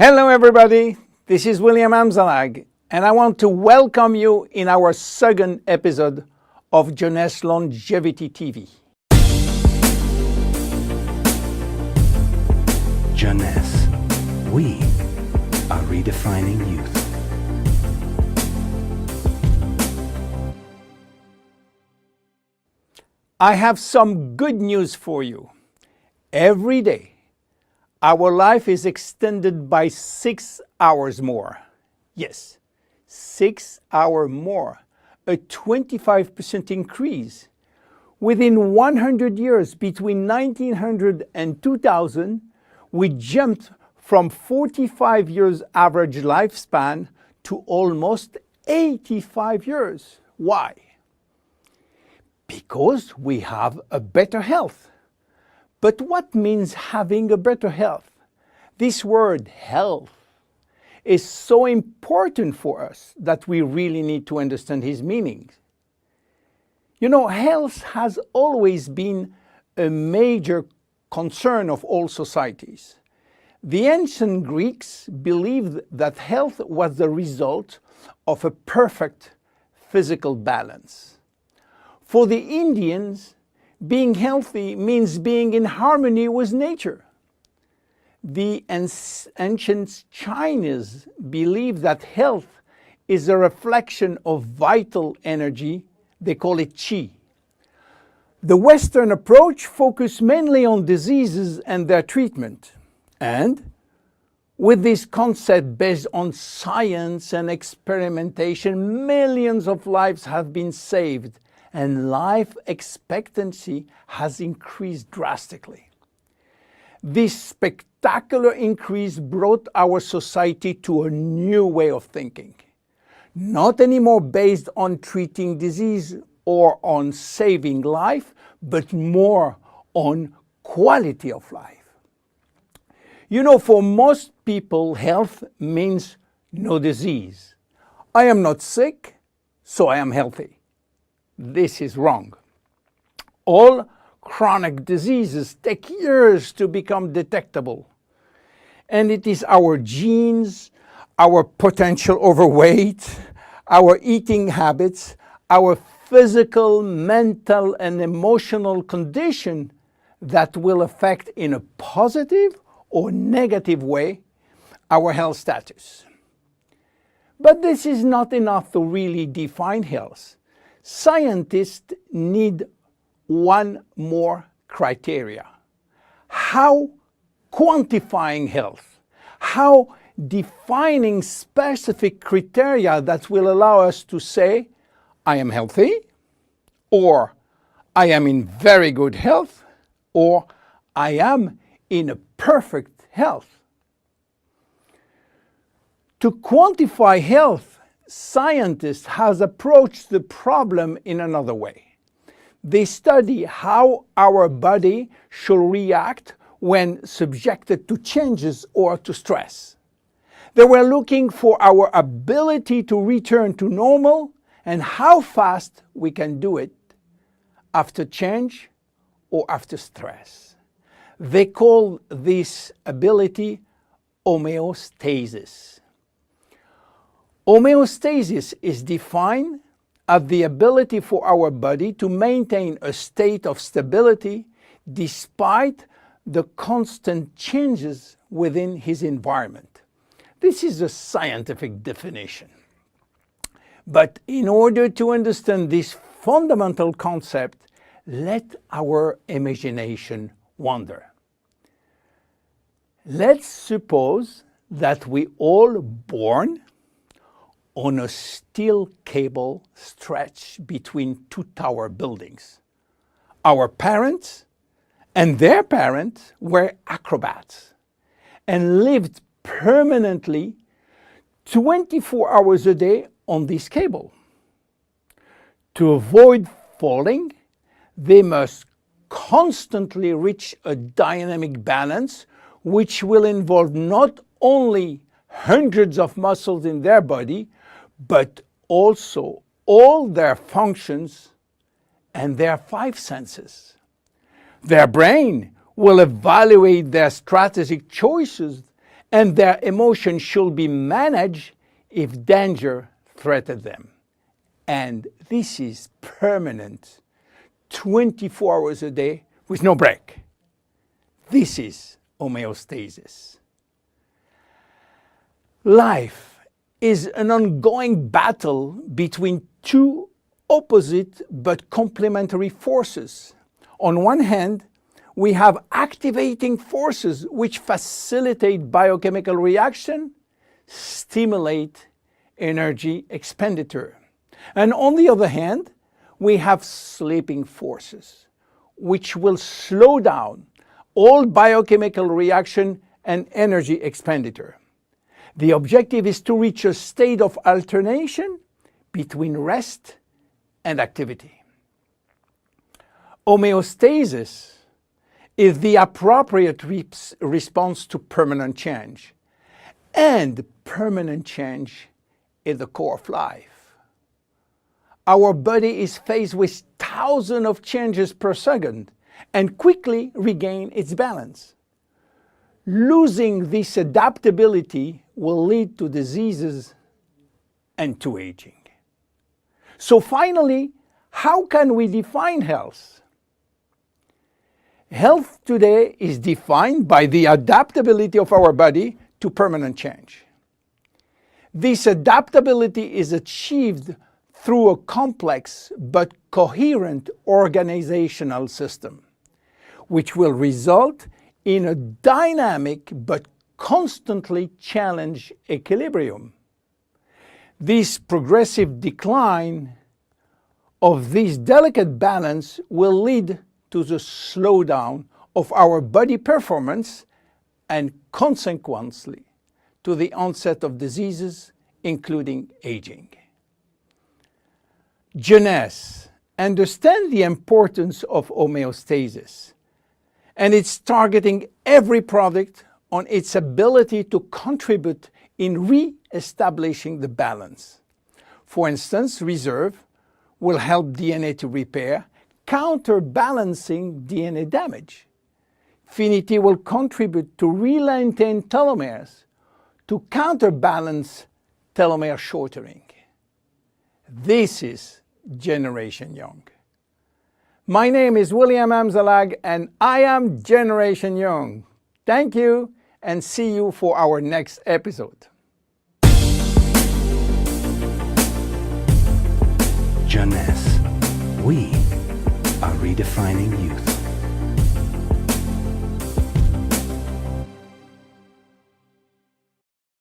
Hello everybody, this is William Amzallag, and I want to welcome you in our second episode of Jeunesse Longevity TV. Jeunesse, we are redefining youth. I have some good news for you. Every day, our life is extended by 6 hours more. Yes, 6 hours more, a 25% increase. Within 100 years, between 1900 and 2000, we jumped from 45 years average lifespan to almost 85 years. Why? Because we have a better health. But what means having a better health? This word health is so important for us that we really need to understand his meaning. You know, health has always been a major concern of all societies. The ancient Greeks believed that health was the result of a perfect physical balance. For the Indians, being healthy means being in harmony with nature. The ancient Chinese believed that health is a reflection of vital energy. They call it qi. The Western approach focused mainly on diseases and their treatment. And with this concept based on science and experimentation, millions of lives have been saved and life expectancy has increased drastically. This spectacular increase brought our society to a new way of thinking, not anymore based on treating disease or on saving life, but more on quality of life. You know, for most people, health means no disease. I am not sick, so I am healthy. This is wrong. All chronic diseases take years to become detectable. And it is our genes, our potential overweight, our eating habits, our physical, mental, and emotional condition that will affect in a positive or negative way our health status. But this is not enough to really define health. Scientists need one more criteria. How quantifying health, how defining specific criteria that will allow us to say, I am healthy, or I am in very good health, or I am in a perfect health. To quantify health, scientists have approached the problem in another way. They study how our body should react when subjected to changes or to stress. They were looking for our ability to return to normal and how fast we can do it after change or after stress. They call this ability homeostasis. Homeostasis is defined as the ability for our body to maintain a state of stability despite the constant changes within his environment. This is a scientific definition. But in order to understand this fundamental concept, let our imagination wander. Let's suppose that we all born on a steel cable stretched between two tower buildings. Our parents and their parents were acrobats and lived permanently 24 hours a day on this cable. To avoid falling, they must constantly reach a dynamic balance, which will involve not only hundreds of muscles in their body, but also all their functions and their 5 senses. Their brain will evaluate their strategic choices and their emotions should be managed if danger threatened them. And this is permanent, 24 hours a day with no break. This is homeostasis. Life is an ongoing battle between two opposite but complementary forces. On one hand, we have activating forces which facilitate biochemical reaction, stimulate energy expenditure. And on the other hand, we have sleeping forces which will slow down all biochemical reaction and energy expenditure. The objective is to reach a state of alternation between rest and activity. Homeostasis is the appropriate response to permanent change. And permanent change is the core of life. Our body is faced with thousands of changes per second and quickly regain its balance. Losing this adaptability will lead to diseases and to aging. So finally, how can we define health? Health today is defined by the adaptability of our body to permanent change. This adaptability is achieved through a complex but coherent organizational system, which will result in a dynamic but constantly challenged equilibrium. This progressive decline of this delicate balance will lead to the slowdown of our body performance and consequently to the onset of diseases, including aging. Jeunesse understands the importance of homeostasis, and it's targeting every product on its ability to contribute in re-establishing the balance. For instance, Reserve will help DNA to repair, counterbalancing DNA damage. Finity will contribute to re-lengthen telomeres to counterbalance telomere shortening. This is Generation Young. My name is William Amzallag and I am Generation Young. Thank you and see you for our next episode. Jeunesse. We are redefining youth.